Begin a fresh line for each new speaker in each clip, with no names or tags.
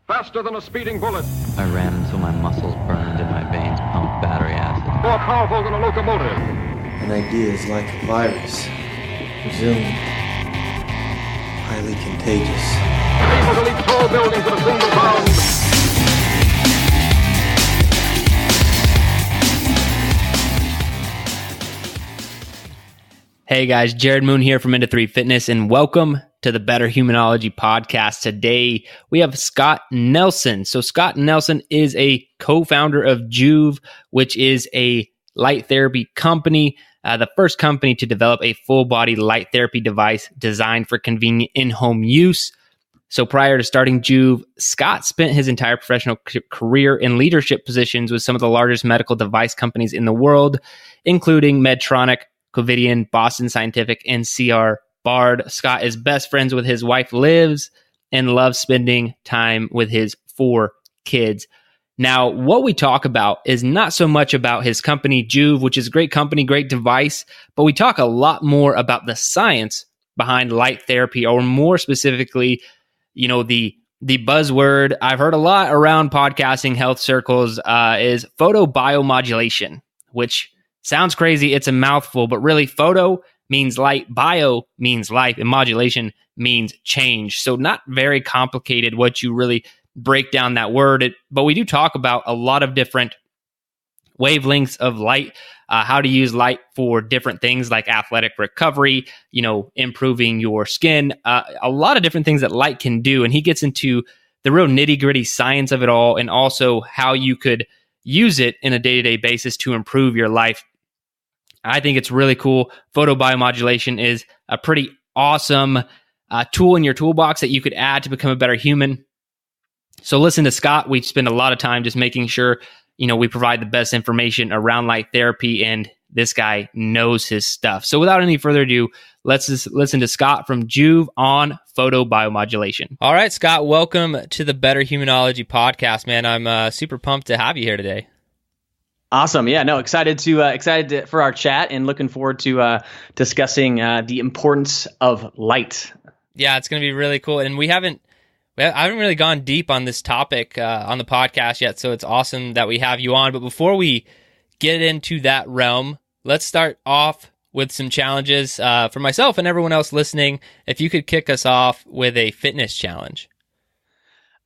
Faster than a speeding bullet.
I ran until my muscles burned and my veins pumped battery acid.
More powerful than a locomotive.
An idea is like a virus. Presumed highly contagious.
Able to leap tall buildings in a single bound.
Hey guys, Jared Moon here from Into 3 Fitness, and welcome to the Better Humanology podcast. Today we have Scott Nelson. So Scott Nelson is a co-founder of Joovv, which is a light therapy company, the first company to develop a full-body light therapy device designed for convenient in-home use. So prior to starting Joovv, Scott spent his entire professional career in leadership positions with some of the largest medical device companies in the world, including Medtronic, Covidien, Boston Scientific, and C.R. Bard. Scott is best friends with his wife, Liz, and loves spending time with his 4 kids. Now, what we talk about is not so much about his company, Joovv, which is a great company, great device, but we talk a lot more about the science behind light therapy, or more specifically, the buzzword I've heard a lot around podcasting health circles is photobiomodulation, which sounds crazy. It's a mouthful, but really photo means light, bio means life, and modulation means change. So not very complicated once you really break down that word. But we do talk about a lot of different wavelengths of light, how to use light for different things like athletic recovery, improving your skin, a lot of different things that light can do. And he gets into the real nitty-gritty science of it all, and also how you could use it in a day-to-day basis to improve your life. I think it's really cool. Photobiomodulation is a pretty awesome tool in your toolbox that you could add to become a better human. So listen to Scott. We spend a lot of time just making sure, we provide the best information around light therapy, and this guy knows his stuff. So without any further ado, let's just listen to Scott from Joovv on photobiomodulation. All right, Scott, welcome to the Better Humanology podcast, man. I'm super pumped to have you here today.
Awesome. Yeah, no, excited for our chat, and looking forward to discussing the importance of light.
Yeah, it's going to be really cool. And I haven't really gone deep on this topic on the podcast yet, so it's awesome that we have you on. But before we get into that realm, let's start off with some challenges for myself and everyone else listening. If you could kick us off with a fitness challenge.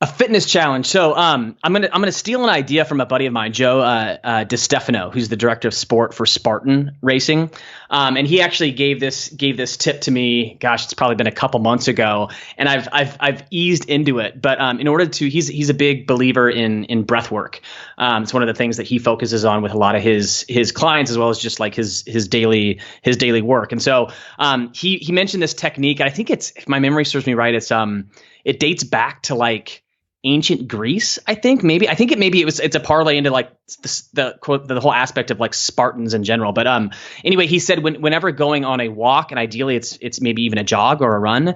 A fitness challenge. So I'm gonna steal an idea from a buddy of mine, Joe DeStefano, who's the director of sport for Spartan Racing, and he actually gave this tip to me. Gosh, it's probably been a couple months ago, and I've eased into it. But in order to, he's a big believer in breath work. It's one of the things that he focuses on with a lot of his clients, as well as just like his daily work. And so he mentioned this technique. I think if my memory serves me right, it dates back to like ancient Greece, I think. It's a parlay into like the whole aspect of like Spartans in general. But anyway, he said whenever going on a walk, and ideally it's maybe even a jog or a run,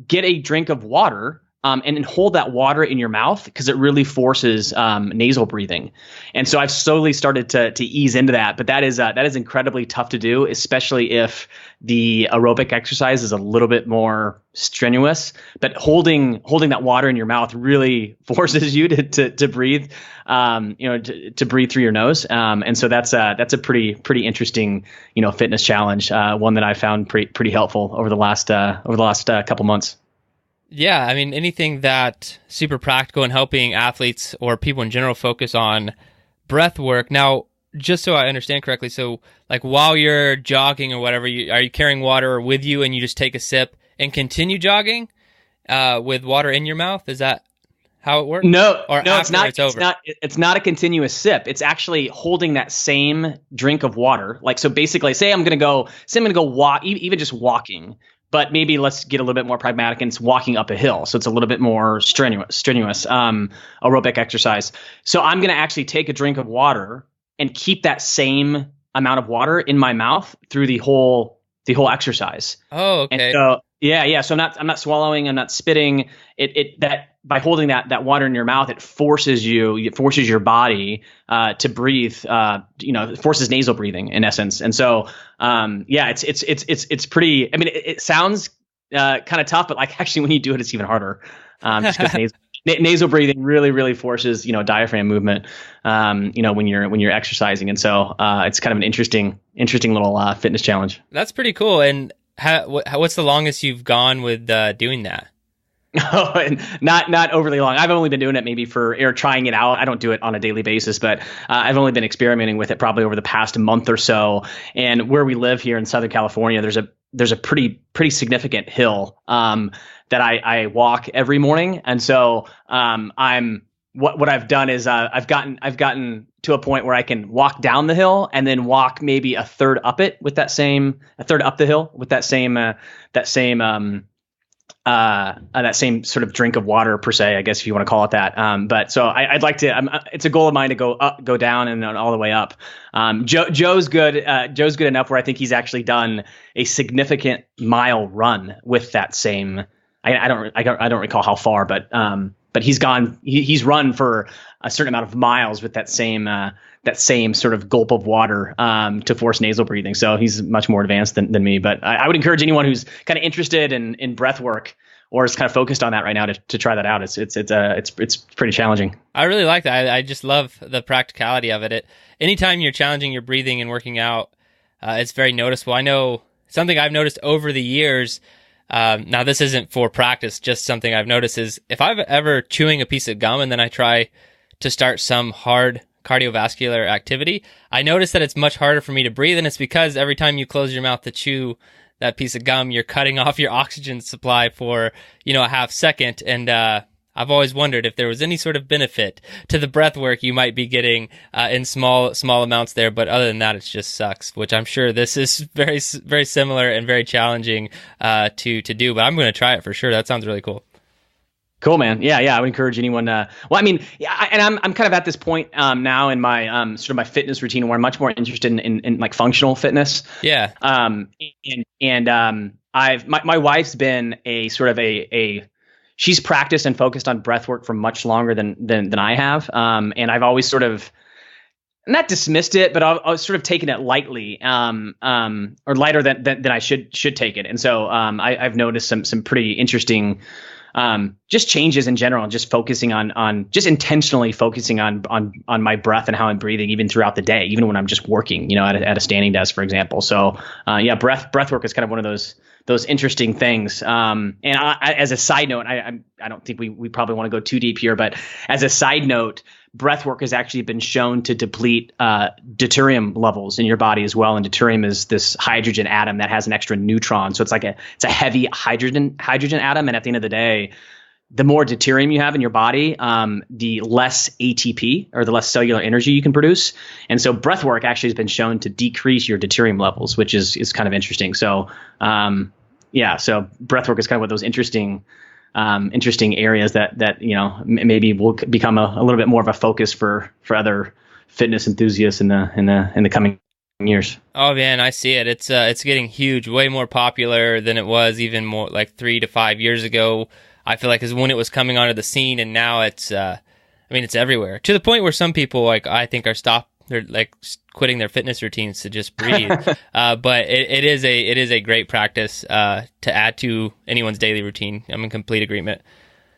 get a drink of water. And hold that water in your mouth, because it really forces nasal breathing. And so I've slowly started to ease into that. But that is incredibly tough to do, especially if the aerobic exercise is a little bit more strenuous. But holding that water in your mouth really forces you to breathe, to breathe through your nose. And so that's a pretty interesting, fitness challenge, one that I found pretty helpful over the last couple months.
Yeah, I mean, anything that super practical and helping athletes or people in general focus on breath work. Now, just so I understand correctly, so like while you're jogging or whatever, are you carrying water with you and you just take a sip and continue jogging with water in your mouth? Is that how it works?
No,
it's not.
It's not a continuous sip. It's actually holding that same drink of water. Like, so basically, say I'm going to go walk, even just walking. But maybe let's get a little bit more pragmatic, and it's walking up a hill. So it's a little bit more strenuous aerobic exercise. So I'm going to actually take a drink of water and keep that same amount of water in my mouth through the whole exercise.
Oh, okay.
And so yeah. So I'm not swallowing. I'm not spitting. That by holding that water in your mouth, it forces your body to breathe. It forces nasal breathing in essence. And so it's pretty. I mean, it sounds kind of tough, but like actually when you do it, it's even harder. Just because nasal breathing really forces, diaphragm movement, when you're exercising. And so it's kind of an interesting little fitness challenge.
That's pretty cool. And what's the longest you've gone with doing that?
Oh, and not overly long. I've only been doing it or trying it out. I don't do it on a daily basis, but I've only been experimenting with it probably over the past month or so. And where we live here in Southern California, there's a pretty significant hill that I walk every morning. And so what I've done is I've gotten to a point where I can walk down the hill and then walk maybe a third up the hill with that same sort of drink of water per se, I guess, if you want to call it that. But so I'd like to. It's a goal of mine to go down, and then all the way up. Joe's good. Joe's good enough where I think he's actually done a significant mile run with that same. I don't recall how far, but he's gone. He's run for a certain amount of miles with that same sort of gulp of water to force nasal breathing. So he's much more advanced than me. But I would encourage anyone who's kind of interested in breath work or is kind of focused on that right now to try that out. It's pretty challenging.
I really like that. I just love the practicality of it. Anytime you're challenging your breathing and working out, it's very noticeable. I know something I've noticed over the years. Now this isn't for practice, just something I've noticed is if I'm ever chewing a piece of gum and then I try to start some hard cardiovascular activity, I notice that it's much harder for me to breathe. And it's because every time you close your mouth to chew that piece of gum, you're cutting off your oxygen supply for, a half second. And, I've always wondered if there was any sort of benefit to the breath work you might be getting in small amounts there. But other than that, it just sucks, which I'm sure this is very, very similar and very challenging to do. But I'm going to try it for sure. That sounds really cool.
Cool, man. Yeah. I would encourage anyone. And I'm kind of at this point now in my sort of my fitness routine where I'm much more interested in like functional fitness.
Yeah.
My wife's been a sort of she's practiced and focused on breath work for much longer than I have. And I've always sort of not dismissed it, but I was sort of taking it lightly, or lighter than I should take it. And so I've noticed some pretty interesting just changes in general, just focusing on just intentionally focusing on my breath and how I'm breathing, even throughout the day, even when I'm just working, at a standing desk, for example. So breath work is kind of one of those interesting things. And as a side note, I don't think we probably want to go too deep here, but as a side note, breath work has actually been shown to deplete deuterium levels in your body as well. And deuterium is this hydrogen atom that has an extra neutron. So it's a heavy hydrogen atom. And at the end of the day, the more deuterium you have in your body, the less ATP or the less cellular energy you can produce. And so breath work actually has been shown to decrease your deuterium levels, which is kind of interesting. So so breath work is kind of one of those interesting areas that maybe will become a little bit more of a focus for other fitness enthusiasts in the coming years.
Oh man, I see it. It's getting huge, way more popular than it was even more like 3 to 5 years ago. I feel like is when it was coming onto the scene, and now it's it's everywhere to the point where some people I think they're like quitting their fitness routines to just breathe. But it is a great practice to add to anyone's daily routine. I'm in complete agreement.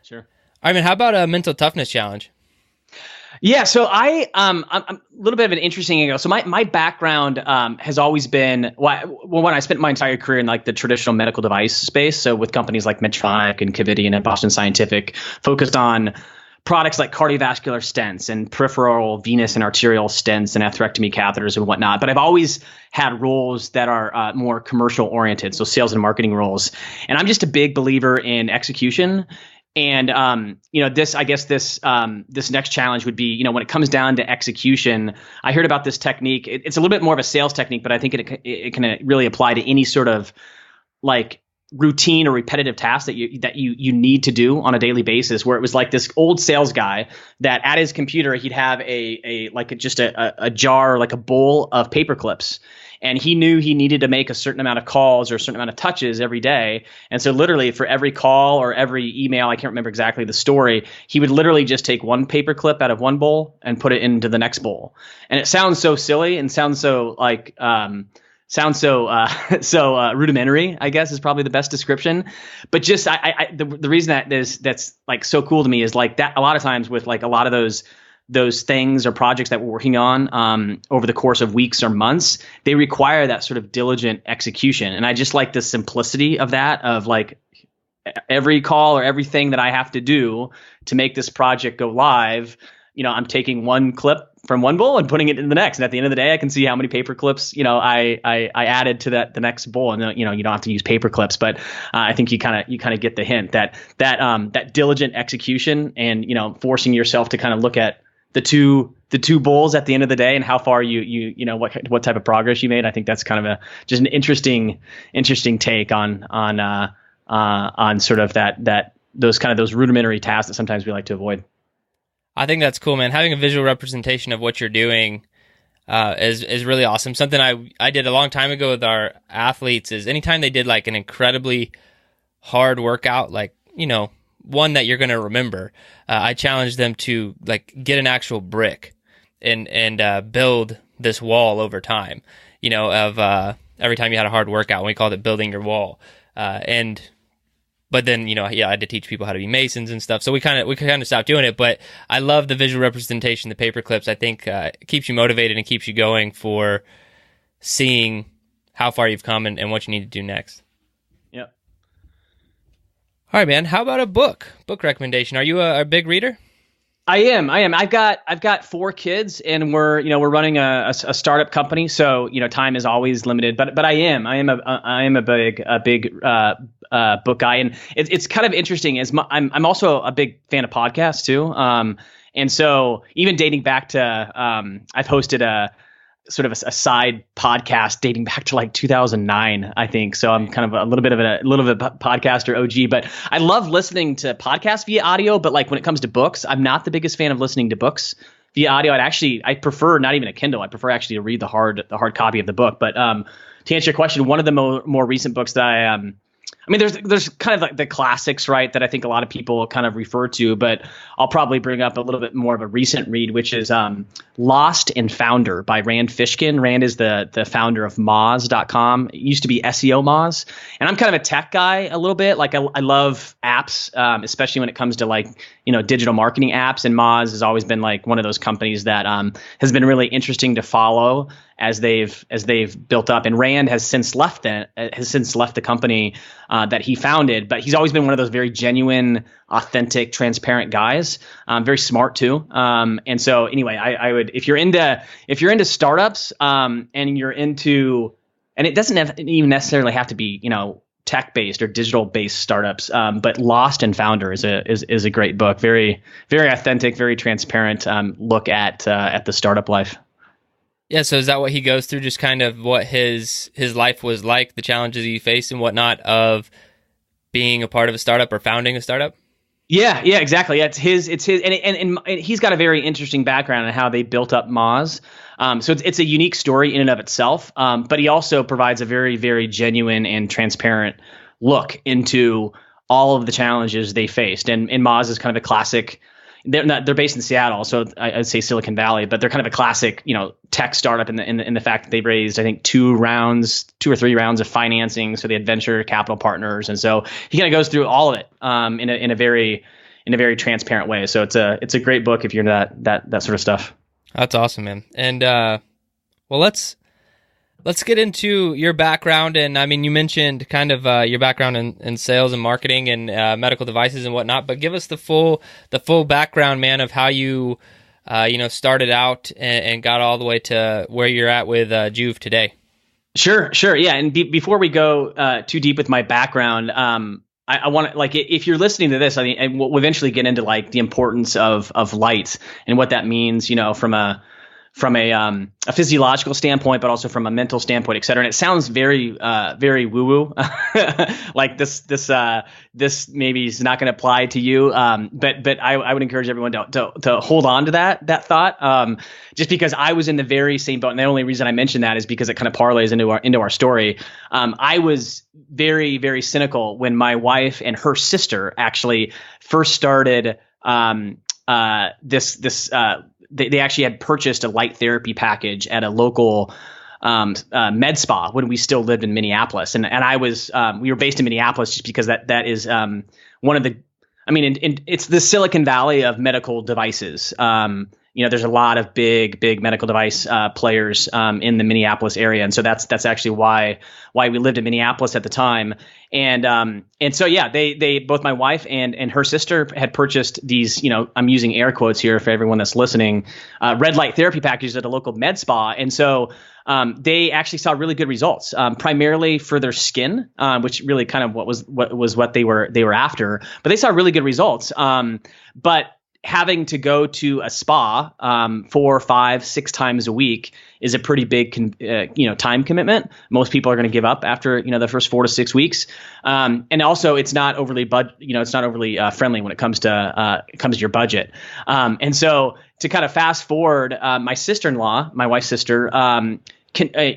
Sure.
I mean, how about a mental toughness challenge?
Yeah, so I'm a little bit of an interesting angle. So my background has always been when I spent my entire career in like the traditional medical device space. So with companies like Medtronic and Covidien and Boston Scientific, focused on products like cardiovascular stents and peripheral venous and arterial stents and atherectomy catheters and whatnot. But I've always had roles that are more commercial oriented, so sales and marketing roles. And I'm just a big believer in execution. And this next challenge would be, when it comes down to execution, I heard about this technique. It's a little bit more of a sales technique, but I think it can really apply to any sort of like routine or repetitive task that you need to do on a daily basis. Where it was like this old sales guy that at his computer he'd have a jar, like a bowl of paper clips. And he knew he needed to make a certain amount of calls or a certain amount of touches every day. And so literally for every call or every email, I can't remember exactly the story, he would literally just take one paper clip out of one bowl and put it into the next bowl. And it sounds so silly and sounds so like sounds so rudimentary, I guess, is probably the best description. But just the reason that's like so cool to me is like that a lot of times with like a lot of those things or projects that we're working on over the course of weeks or months, they require that sort of diligent execution. And I just like the simplicity of that, of like every call or everything that I have to do to make this project go live. I'm taking one clip from one bowl and putting it in the next. And at the end of the day, I can see how many paper clips, I added to the next bowl. And, you don't have to use paper clips, but I think you kind of get the hint that diligent execution and, forcing yourself to kind of look at the two bowls at the end of the day and how far what type of progress you made. I think that's kind of just an interesting take on sort of those rudimentary tasks that sometimes we like to avoid.
I think that's cool, man. Having a visual representation of what you're doing is really awesome. Something I did a long time ago with our athletes is anytime they did like an incredibly hard workout, like, one that you're going to remember, I challenged them to like get an actual brick and build this wall over time, of every time you had a hard workout. We called it building your wall. But then, I had to teach people how to be masons and stuff. So we kind of stopped doing it. But I love the visual representation, the paper clips. I think it keeps you motivated and keeps you going for seeing how far you've come and what you need to do next.
Yep.
All right, man. How about a book recommendation? Are you a big reader?
I am. I've got 4 kids, and we're running a startup company, so time is always limited. But I am a big book guy, and it's kind of interesting. I'm also a big fan of podcasts too, and so even dating back to I've hosted a sort of a side podcast dating back to like 2009, I think. So I'm kind of a little bit of a podcaster OG, but I love listening to podcasts via audio. But like when it comes to books, I'm not the biggest fan of listening to books via audio. I prefer not even a Kindle. I prefer actually to read the hard copy of the book. But to answer your question, one of the more recent books that there's kind of like the classics, right, that I think a lot of people kind of refer to, but I'll probably bring up a little bit more of a recent read, which is Lost and Founder by Rand Fishkin. Rand is the founder of Moz.com. It used to be SEO Moz. And I'm kind of a tech guy a little bit. Like I love apps, especially when it comes to like, digital marketing apps. And Moz has always been like one of those companies that has been really interesting to follow as they've built up. And Rand has since left the company that he founded, but he's always been one of those very genuine, authentic, transparent guys. Very smart too. And so anyway, I would, if you're into startups, and you're into, and it doesn't even necessarily have to be, tech-based or digital-based startups, but Lost and Founder is a great book. Very, very authentic, very transparent look at the startup life.
Yeah, so is that what he goes through? Just kind of what his life was like, the challenges he faced and whatnot of being a part of a startup or founding a startup?
Yeah, exactly. Yeah, it's his, and he's got a very interesting background on how they built up Moz. So it's a unique story in and of itself. But he also provides a very, very genuine and transparent look into all of the challenges they faced. And Moz is kind of a classic. They're based in Seattle, so I'd say Silicon Valley, but they're kind of a classic, tech startup in the fact that they raised, I think, 2 or 3 rounds of financing. So they had venture capital partners, and so he kind of goes through all of it in a very transparent way. So it's a great book if you're into that sort of stuff.
That's awesome, man. And well, let's get into your background. And I mean, you mentioned kind of your background in sales and marketing and medical devices and whatnot, but give us the full background, man, of how you started out and got all the way to where you're at with Joovv today.
Sure. Yeah. And before we go too deep with my background, I want to, like, if you're listening to this, I mean, we'll eventually get into like the importance of light and what that means, from a physiological standpoint, but also from a mental standpoint, et cetera. And it sounds very, very woo-woo. Like this maybe is not going to apply to you. But I would encourage everyone to hold on to that thought. Just because I was in the very same boat. And the only reason I mention that is because it kind of parlays into our story. I was very, very cynical when my wife and her sister actually first started, they actually had purchased a light therapy package at a local med spa when we still lived in Minneapolis, and we were based in Minneapolis just because that is one of the, I mean, it's the Silicon Valley of medical devices. There's a lot of big medical device players in the Minneapolis area, and so that's actually why we lived in Minneapolis at the time. And so yeah, they both, my wife and her sister, had purchased these, I'm using air quotes here for everyone that's listening, red light therapy packages at a local med spa, and so they actually saw really good results, primarily for their skin, which really kind of what they were after. But they saw really good results. But having to go to a spa 4, 5, 6 times a week is a pretty big time commitment. Most people are going to give up after the first 4 to 6 weeks, and also it's not overly friendly when it comes to your budget. And so to kind of fast forward, my sister-in-law, my wife's sister,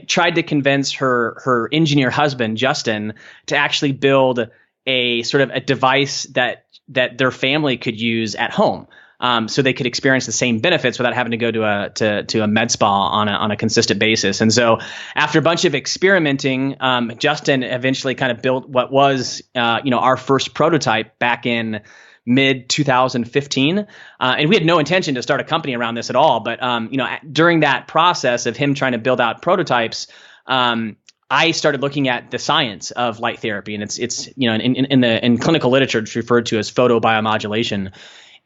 tried to convince her engineer husband, Justin, to actually build a sort of a device that their family could use at home, so they could experience the same benefits without having to go to a med spa on a consistent basis. And so after a bunch of experimenting, Justin eventually kind of built what was our first prototype back in mid 2015. And we had no intention to start a company around this at all. But, during that process of him trying to build out prototypes, I started looking at the science of light therapy, and it's in clinical literature, it's referred to as photobiomodulation.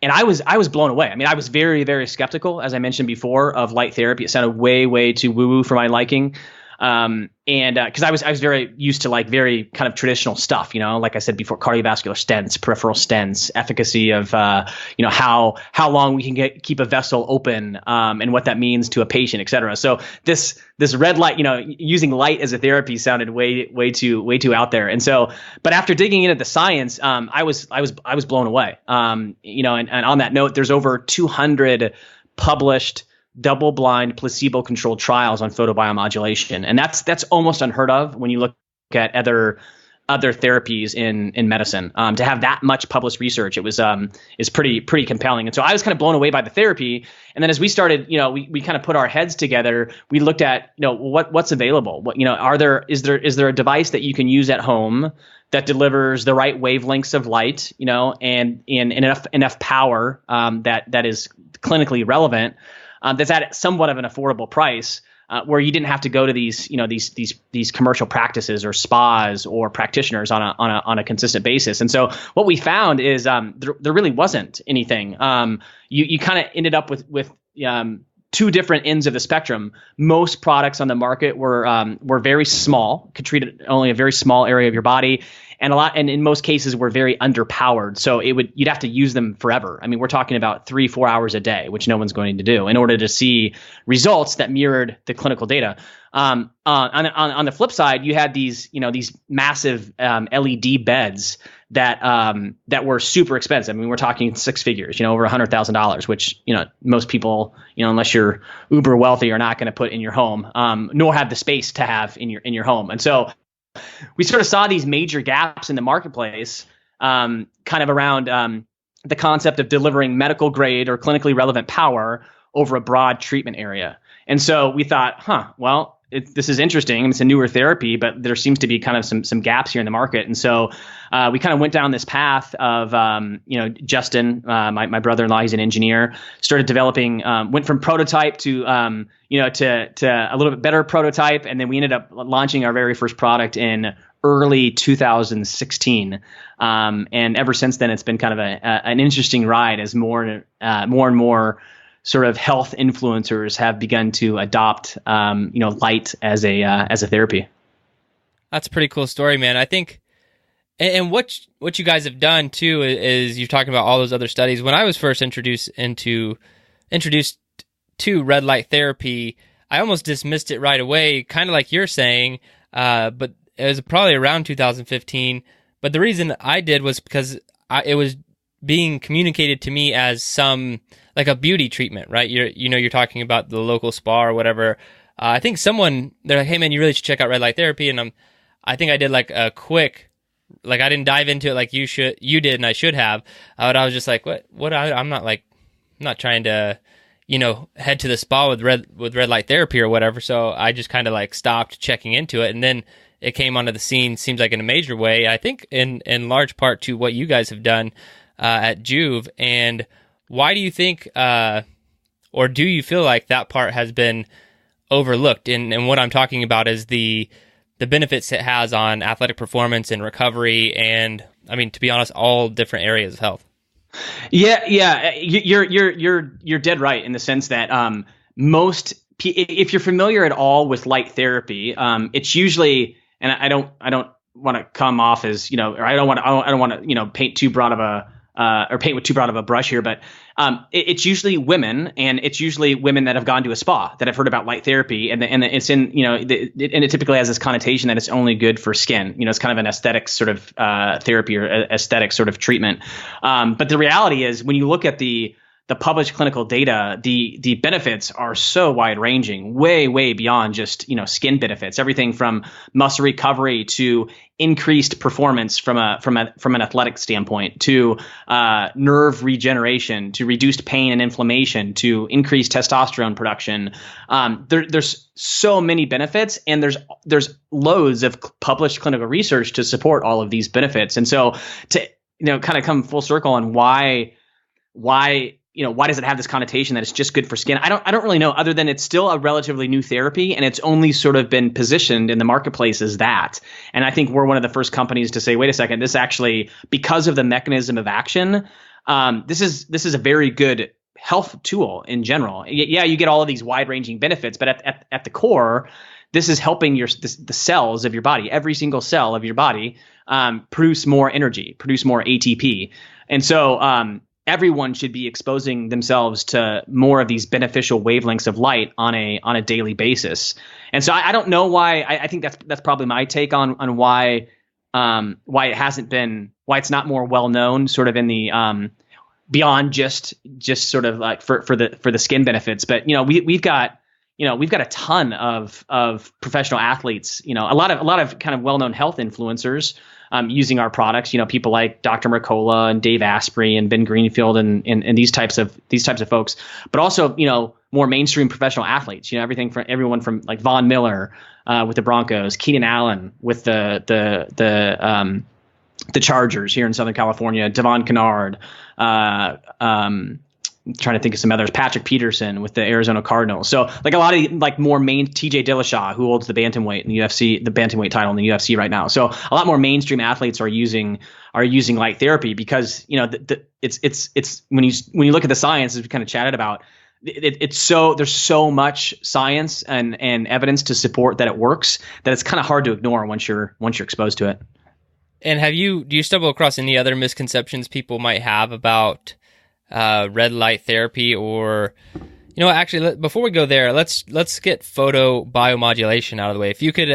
And I was blown away. I mean, I was very, very skeptical, as I mentioned before, of light therapy. It sounded way too woo-woo for my liking. And because I was very used to like very kind of traditional stuff, like I said before, cardiovascular stents, peripheral stents, efficacy of how long we can keep a vessel open, and what that means to a patient, et cetera. So this red light, using light as a therapy sounded way too out there. And so, but after digging into the science, I was blown away. And on that note, there's over 200 published double-blind, placebo-controlled trials on photobiomodulation, and that's almost unheard of when you look at other therapies in medicine. To have that much published research, it was is pretty compelling. And so I was kind of blown away by the therapy. And then as we started, we kind of put our heads together. We looked at what's available. What is there a device that you can use at home that delivers the right wavelengths of light, and enough power that is clinically relevant. That's at somewhat of an affordable price, where you didn't have to go to these commercial practices or spas or practitioners on a consistent basis. And so what we found is there really wasn't anything. You kind of ended up with two different ends of the spectrum. Most products on the market were very small, could treat only a very small area of your body. And in most cases were very underpowered. So you'd have to use them forever. I mean, we're talking about 3-4 hours a day, which no one's going to do in order to see results that mirrored the clinical data. On the flip side, you had these massive LED beds that were super expensive. I mean, we're talking 6 figures, over $100,000, which, most people, unless you're uber wealthy, are not going to put in your home, nor have the space to have in your home. And so we sort of saw these major gaps in the marketplace, kind of around the concept of delivering medical grade or clinically relevant power over a broad treatment area. And so we thought, well, this is interesting. It's a newer therapy, but there seems to be kind of some gaps here in the market. And so we kind of went down this path of, Justin, my brother-in-law, he's an engineer, started developing, went from prototype to a little bit better prototype. And then we ended up launching our very first product in early 2016. And ever since then, it's been kind of an interesting ride as more and more sort of health influencers have begun to adopt, light as a therapy.
That's a pretty cool story, man. I think, and what you guys have done too is you're talking about all those other studies. When I was first introduced to red light therapy, I almost dismissed it right away, kind of like you're saying, but it was probably around 2015. But the reason I did was because it was being communicated to me as like a beauty treatment, right? You're talking about the local spa or whatever. I think they're like, hey man, you really should check out red light therapy. And I think I did like a quick, like I didn't dive into it like you did and I should have. But I was just like, what? I'm not trying to, head to the spa with red light therapy or whatever. So I just kind of like stopped checking into it, and then it came onto the scene. Seems like in a major way. I think in large part to what you guys have done at Joovv. And why do you think, or do you feel like that part has been overlooked? And what I'm talking about is the benefits it has on athletic performance and recovery, and I mean, to be honest, all different areas of health.
Yeah. You're dead right in the sense that if you're familiar at all with light therapy, it's usually, and I don't want to come off as or I don't want to paint too broad of a or paint with too broad of a brush here, but it's usually women, and it's usually women that have gone to a spa that have heard about light therapy, and it's in and it typically has this connotation that it's only good for skin. It's kind of an aesthetic sort of therapy or aesthetic sort of treatment. But the reality is, when you look at the published clinical data, the benefits are so wide ranging, way beyond just skin benefits. Everything from muscle recovery to increased performance from an athletic standpoint, to nerve regeneration, to reduced pain and inflammation, to increased testosterone production. There's so many benefits, and there's loads of published clinical research to support all of these benefits. And so to kind of come full circle on why does it have this connotation that it's just good for skin? I don't really know, other than it's still a relatively new therapy, and it's only sort of been positioned in the marketplace as that. And I think we're one of the first companies to say, wait a second, this actually, because of the mechanism of action, this is a very good health tool in general. Yeah, you get all of these wide-ranging benefits, but at the core, this is helping the cells of your body, every single cell of your body, produce more energy, produce more ATP. And so everyone should be exposing themselves to more of these beneficial wavelengths of light on a daily basis. And so I don't know why. I think that's probably my take on why it hasn't been, why it's not more well known, sort of in the beyond just sort of like for the skin benefits. But we've got a ton of professional athletes, a lot of kind of well-known health influencers using our products, people like Dr. Mercola and Dave Asprey and Ben Greenfield and these types of folks, but also, more mainstream professional athletes, everyone from like Von Miller with the Broncos, Keenan Allen with the Chargers here in Southern California, Devon Kennard, trying to think of some others, Patrick Peterson with the Arizona Cardinals. So like a lot of like more main, TJ Dillashaw, who holds the bantamweight in the UFC, the bantamweight title in the UFC right now. So a lot more mainstream athletes are using light therapy because, it's when you look at the science, as we kind of chatted about, there's so much science and evidence to support that it works, that it's kind of hard to ignore once you're exposed to it.
And do you stumble across any other misconceptions people might have about red light therapy? Or actually, before we go there, let's get photobiomodulation out of the way. If you could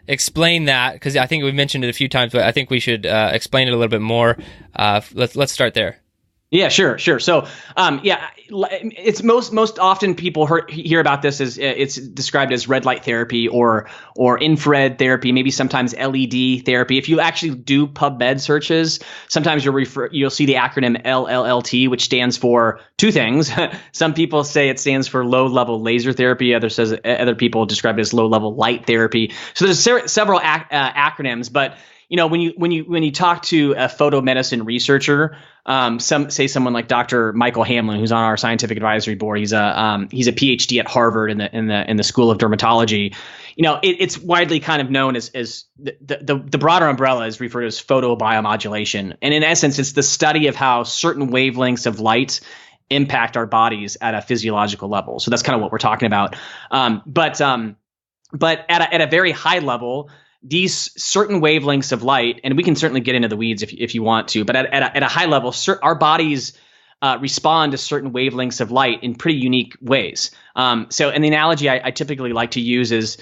explain that, because I think we've mentioned it a few times, but I think we should explain it a little bit more. Let's start there.
Yeah, sure. So, it's most often people hear about this as it's described as red light therapy or infrared therapy, maybe sometimes LED therapy. If you actually do PubMed searches, sometimes you'll see the acronym LLLT, which stands for two things. Some people say it stands for low level laser therapy. Other people describe it as low level light therapy. So there's several acronyms, but when you talk to a photomedicine researcher, someone like Dr. Michael Hamlin, who's on our scientific advisory board, he's a PhD at Harvard in the School of Dermatology. It's widely kind of known as the broader umbrella is referred to as photobiomodulation, and in essence, it's the study of how certain wavelengths of light impact our bodies at a physiological level. So that's kind of what we're talking about. But at a very high level, these certain wavelengths of light, and we can certainly get into the weeds if you want to, but at a high level, our bodies respond to certain wavelengths of light in pretty unique ways. And the analogy I typically like to use is,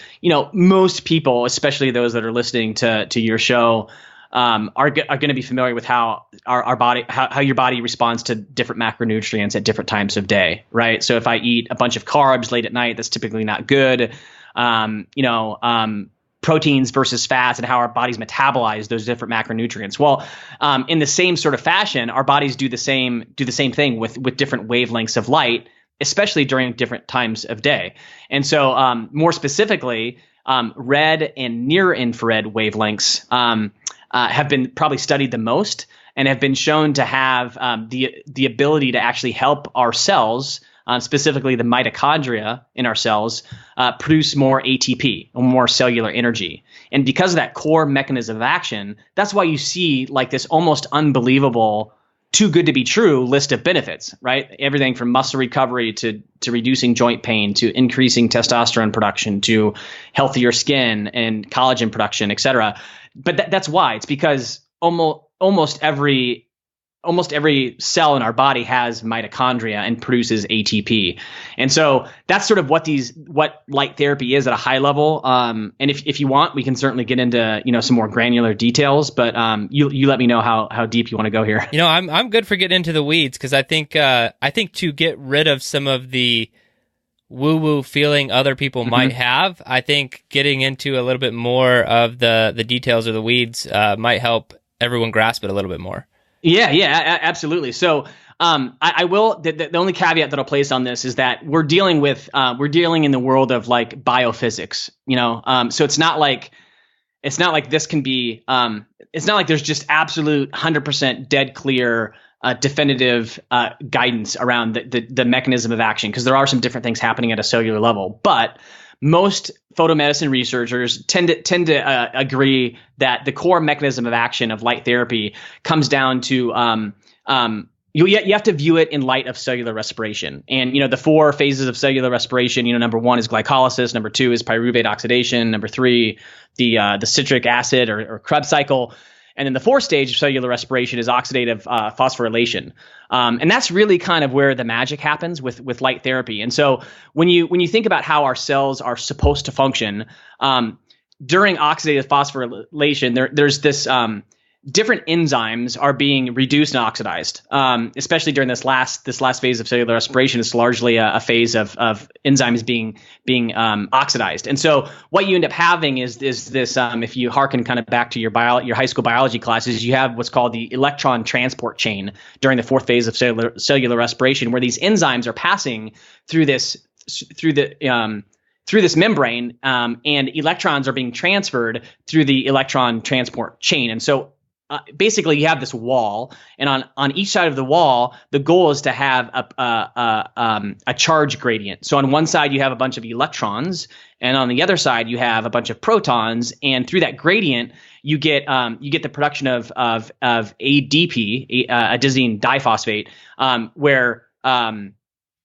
most people, especially those that are listening to your show, are going to be familiar with how how your body responds to different macronutrients at different times of day, right? So if I eat a bunch of carbs late at night, that's typically not good. Proteins versus fats and how our bodies metabolize those different macronutrients. Well, in the same sort of fashion, our bodies do the same thing with different wavelengths of light especially during different times of day. And so more specifically, red and near infrared wavelengths have been probably studied the most and have been shown to have the ability to actually help our cells, specifically the mitochondria in our cells, produce more ATP, or more cellular energy. And because of that core mechanism of action, that's why you see like this almost unbelievable, too good to be true list of benefits, right? Everything from muscle recovery to reducing joint pain, to increasing testosterone production, to healthier skin and collagen production, et cetera. But that's why. It's because almost every cell in our body has mitochondria and produces ATP. And so that's sort of what light therapy is at a high level. And if you want, we can certainly get into, some more granular details, but you let me know how deep you want to go here.
I'm good for getting into the weeds, because I think to get rid of some of the woo-woo feeling other people might have, I think getting into a little bit more of the details or the weeds might help everyone grasp it a little bit more.
Yeah, absolutely. So I will. The only caveat that I'll place on this is that we're dealing in the world of like biophysics. So it's not like this can be. It's not like there's just absolute 100% dead clear, definitive guidance around the mechanism of action, because there are some different things happening at a cellular level, but most photomedicine researchers tend to agree that the core mechanism of action of light therapy comes down to you have to view it in light of cellular respiration. And the 4 phases of cellular respiration, number 1 is glycolysis, number 2 is pyruvate oxidation, number 3 the citric acid or Krebs cycle. And then the 4th stage of cellular respiration is oxidative phosphorylation. And that's really kind of where the magic happens with light therapy. And so when you think about how our cells are supposed to function, during oxidative phosphorylation, there's this different enzymes are being reduced and oxidized, especially during this last phase of cellular respiration. It's largely a phase of enzymes being oxidized. And so what you end up having is this, if you hearken kind of back to your high school biology classes, you have what's called the electron transport chain during the 4th phase of cellular respiration, where these enzymes are passing through this membrane, and electrons are being transferred through the electron transport chain. And so basically you have this wall, and on each side of the wall, the goal is to have a charge gradient. So on one side you have a bunch of electrons, and on the other side you have a bunch of protons, and through that gradient you get the production of ADP, adenosine diphosphate,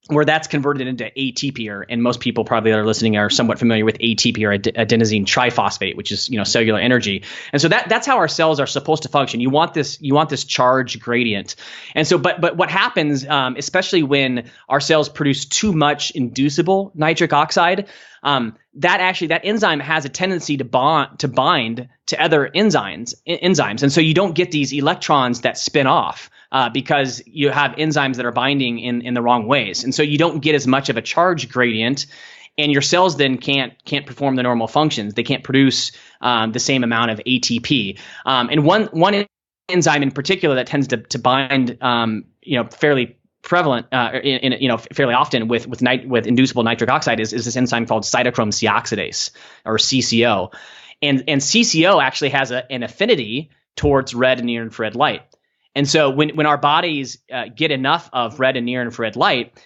where that's converted into ATP, and most people probably that are listening are somewhat familiar with ATP, or adenosine triphosphate, which is cellular energy. And so that's how our cells are supposed to function. You want this charge gradient. And so but what happens, especially when our cells produce too much inducible nitric oxide, that enzyme has a tendency to bind to other enzymes, and so you don't get these electrons that spin off. Because you have enzymes that are binding in the wrong ways. And so you don't get as much of a charge gradient, and your cells then can't perform the normal functions. They can't produce the same amount of ATP. And one enzyme in particular that tends to bind fairly prevalent fairly often with inducible nitric oxide is this enzyme called cytochrome C oxidase, or CCO. And CCO actually has an affinity towards red and near infrared light. And so when our bodies get enough of red and near infrared light,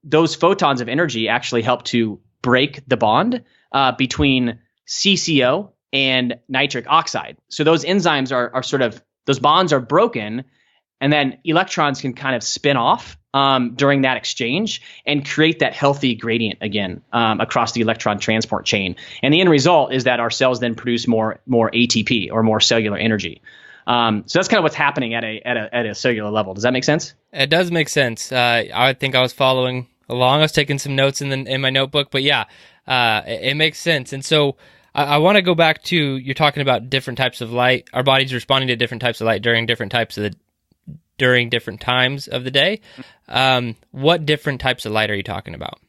those photons of energy actually help to break the bond between CCO and nitric oxide. So those enzymes are sort of, those bonds are broken, and then electrons can kind of spin off during that exchange and create that healthy gradient again across the electron transport chain. And the end result is that our cells then produce more ATP, or more cellular energy. So that's kind of what's happening at a cellular level. Does that make sense?
It does make sense. I think I was following along. I was taking some notes in my notebook, but yeah, it makes sense. And so I want to go back to, you're talking about different types of light. Our body's responding to different types of light during different times of the day. What different types of light are you talking about?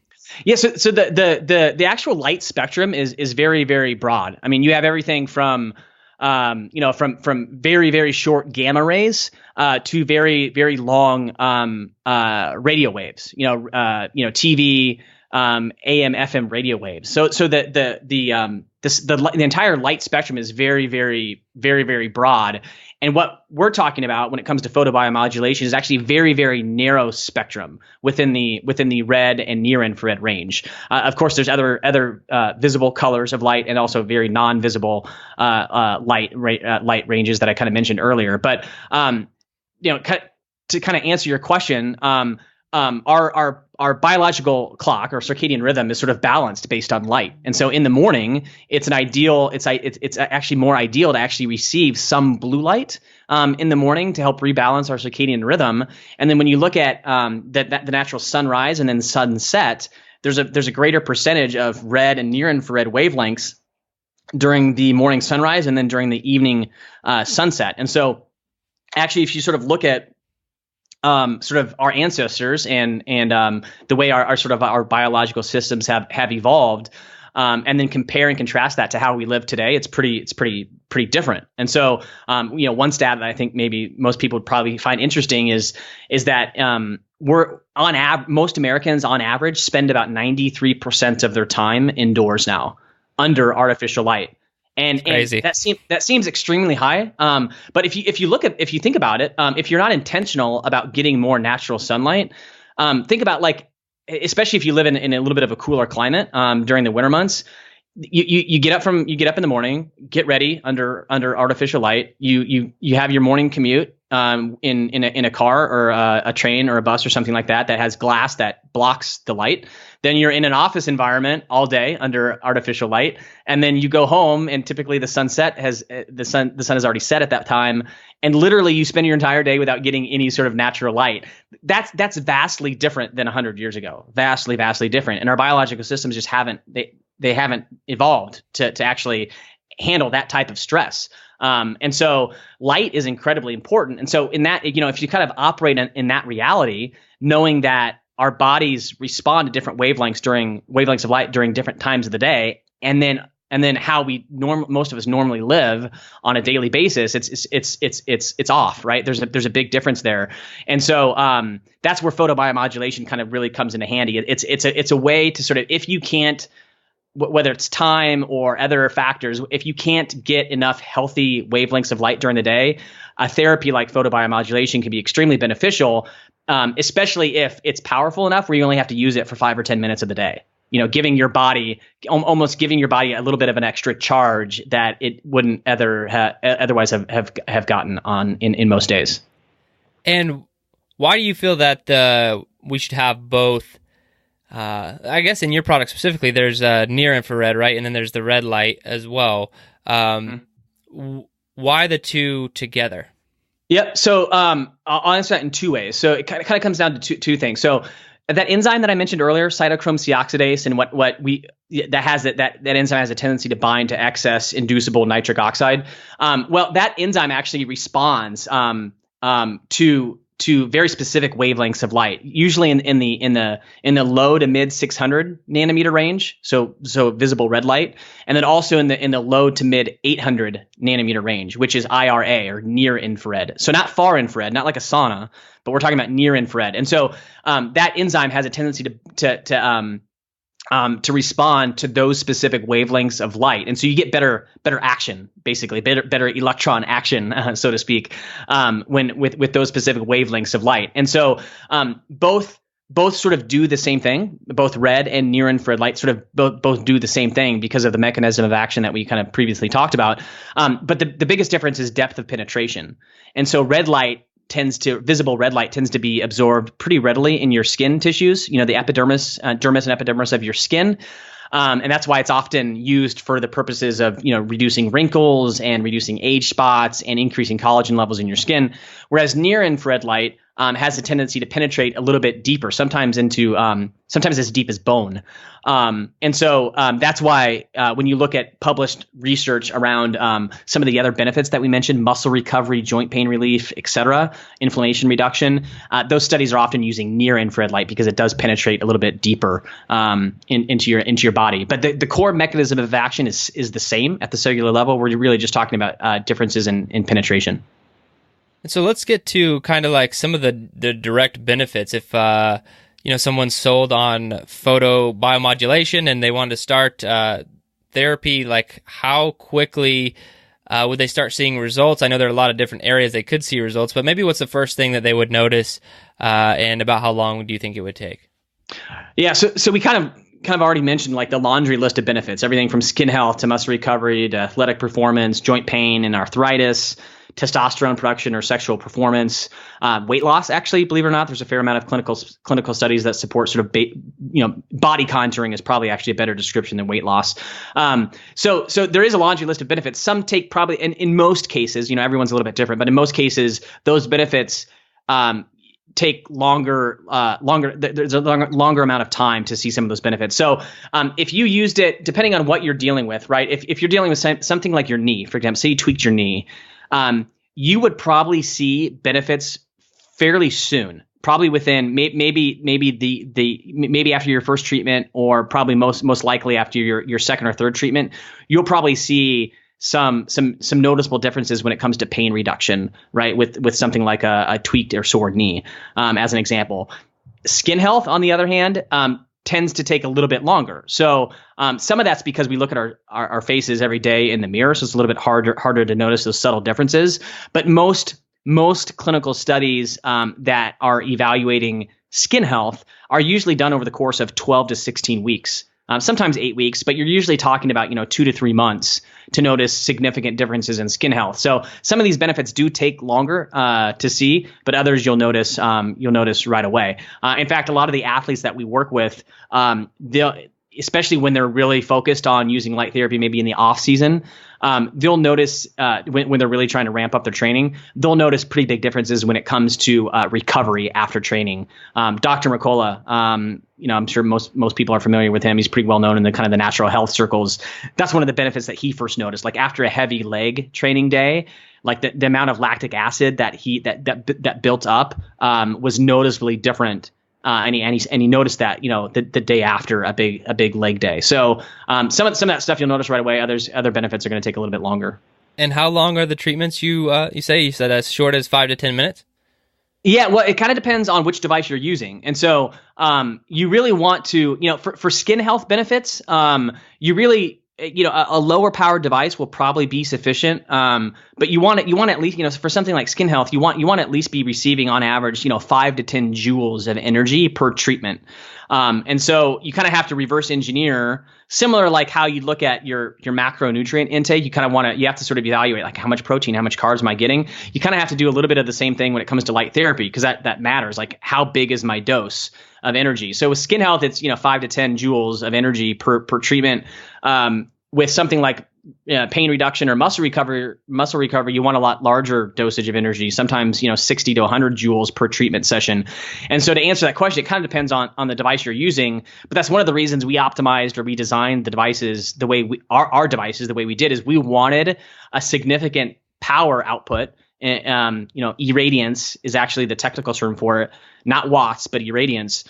Yeah, so the actual light spectrum is very, very broad. I mean, you have everything from from very, very short gamma rays to very, very long radio waves. TV, AM, FM radio waves. So the entire light spectrum is very, very, very, very broad. And what we're talking about when it comes to photobiomodulation is actually very, very narrow spectrum within the red and near infrared range. Of course, there's other visible colors of light and also very non-visible light ranges that I kind of mentioned earlier. But to kind of answer your question, our biological clock or circadian rhythm is sort of balanced based on light. And so in the morning, it's actually more ideal to actually receive some blue light in the morning to help rebalance our circadian rhythm. And then when you look at the natural sunrise and then sunset, there's a greater percentage of red and near infrared wavelengths during the morning sunrise and then during the evening sunset. And so actually, if you sort of look at sort of our ancestors and the way our biological systems have evolved, and then compare and contrast that to how we live today, it's pretty different. And so, one stat that I think maybe most people would probably find interesting is that most Americans on average spend about 93% of their time indoors now under artificial light. And that seems extremely high. But if you think about it, if you're not intentional about getting more natural sunlight, think about, like, especially if you live in a little bit of a cooler climate during the winter months. You get up in the morning, get ready under artificial light. You have your morning commute in a car or a train or a bus or something like that has glass that blocks the light. Then you're in an office environment all day under artificial light, and then you go home, and typically the sun has already set at that time, and literally you spend your entire day without getting any sort of natural light. That's vastly different than 100 years ago. Vastly different, and our biological systems just haven't evolved to actually handle that type of stress. And so light is incredibly important. And so in that, if you kind of operate in that reality, knowing that our bodies respond to different wavelengths of light during different times of the day, and then how most of us normally live on a daily basis, it's off, right? There's a big difference there. And so that's where photobiomodulation kind of really comes into handy. It's a way to sort of, if you can't, whether it's time or other factors, if you can't get enough healthy wavelengths of light during the day, a therapy like photobiomodulation can be extremely beneficial, especially if it's powerful enough where you only have to use it for 5 or 10 minutes of the day. Giving your body a little bit of an extra charge that it wouldn't otherwise have gotten on in most days.
And why do you feel that we should have both? I guess in your product specifically, there's near infrared, right? And then there's the red light as well. Why the two together?
Yep. So I'll answer that in two ways. So it kind of comes down to two things. So that enzyme that I mentioned earlier, cytochrome C oxidase, and that enzyme has a tendency to bind to excess inducible nitric oxide. That enzyme actually responds to very specific wavelengths of light, usually in the low to mid 600 nanometer range, so visible red light, and then also in the low to mid 800 nanometer range, which is IRA, or near infrared. So not far infrared, not like a sauna, but we're talking about near infrared. And so that enzyme has a tendency to respond to those specific wavelengths of light, and so you get better action, basically better electron action, so to speak, with those specific wavelengths of light. And so both sort of do the same thing. Both red and near infrared light sort of both do the same thing because of the mechanism of action that we kind of previously talked about. But the biggest difference is depth of penetration, and so visible red light tends to be absorbed pretty readily in your skin tissues, the epidermis, dermis and epidermis of your skin. And that's why it's often used for the purposes of, reducing wrinkles and reducing age spots and increasing collagen levels in your skin. Whereas near infrared light has a tendency to penetrate a little bit deeper, sometimes as deep as bone. And so that's why when you look at published research around some of the other benefits that we mentioned, muscle recovery, joint pain relief, et cetera, inflammation reduction, those studies are often using near infrared light because it does penetrate a little bit deeper into your body. But the core mechanism of action is the same at the cellular level. We're really just talking about differences in penetration.
And so let's get to kind of like some of the direct benefits. If someone's sold on photobiomodulation and they want to start therapy, like how quickly would they start seeing results? I know there are a lot of different areas they could see results, but maybe what's the first thing that they would notice, and about how long do you think it would take?
Yeah, so we kind of already mentioned like the laundry list of benefits, everything from skin health to muscle recovery to athletic performance, joint pain and arthritis, testosterone production or sexual performance, weight loss. Actually, believe it or not, there's a fair amount of clinical studies that support sort of body contouring is probably actually a better description than weight loss. So there is a laundry list of benefits. Some take probably, in most cases, everyone's a little bit different, but in most cases, those benefits take longer. There's a longer amount of time to see some of those benefits. So if you used it, depending on what you're dealing with, right? If you're dealing with something like your knee, for example, say you tweaked your knee, you would probably see benefits fairly soon, probably within maybe after your first treatment, or probably most likely after your second or third treatment. You'll probably see some noticeable differences when it comes to pain reduction, right? With something like a tweaked or sore knee, as an example. Skin health, on the other hand, tends to take a little bit longer. So some of that's because we look at our faces every day in the mirror, so it's a little bit harder to notice those subtle differences. But most clinical studies that are evaluating skin health are usually done over the course of 12 to 16 weeks. Sometimes 8 weeks, but you're usually talking about 2 to 3 months to notice significant differences in skin health. So some of these benefits do take longer to see, but others you'll notice right away. In fact, a lot of the athletes that we work with, especially when they're really focused on using light therapy, maybe in the off season, they'll notice when they're really trying to ramp up their training, they'll notice pretty big differences when it comes to recovery after training. Dr. Mercola, I'm sure most people are familiar with him. He's pretty well known in the kind of the natural health circles. That's one of the benefits that he first noticed. Like after a heavy leg training day, like the amount of lactic acid that built up was noticeably different. And he noticed that the day after a big leg day. So some of that stuff you'll notice right away. Other benefits are going to take a little bit longer.
And how long are the treatments? You said as short as 5 to 10 minutes.
Yeah, well, it kind of depends on which device you're using, and so you really want to for skin health benefits, you really. A lower powered device will probably be sufficient. But you want at least, for something like skin health, you want to at least be receiving on average, 5 to 10 joules of energy per treatment. And so you kind of have to reverse engineer, similar like how you look at your macronutrient intake. You have to sort of evaluate like how much protein, how much carbs am I getting? You kind of have to do a little bit of the same thing when it comes to light therapy, because that matters. Like how big is my dose of energy? So with skin health, it's 5 to 10 joules of energy per treatment. With something like pain reduction or muscle recovery, you want a lot larger dosage of energy, sometimes 60 to 100 joules per treatment session. And so to answer that question, it kind of depends on the device you're using. But that's one of the reasons we optimized or we designed the devices the way our devices the way we did, is we wanted a significant power output. Irradiance is actually the technical term for it, not watts, but irradiance.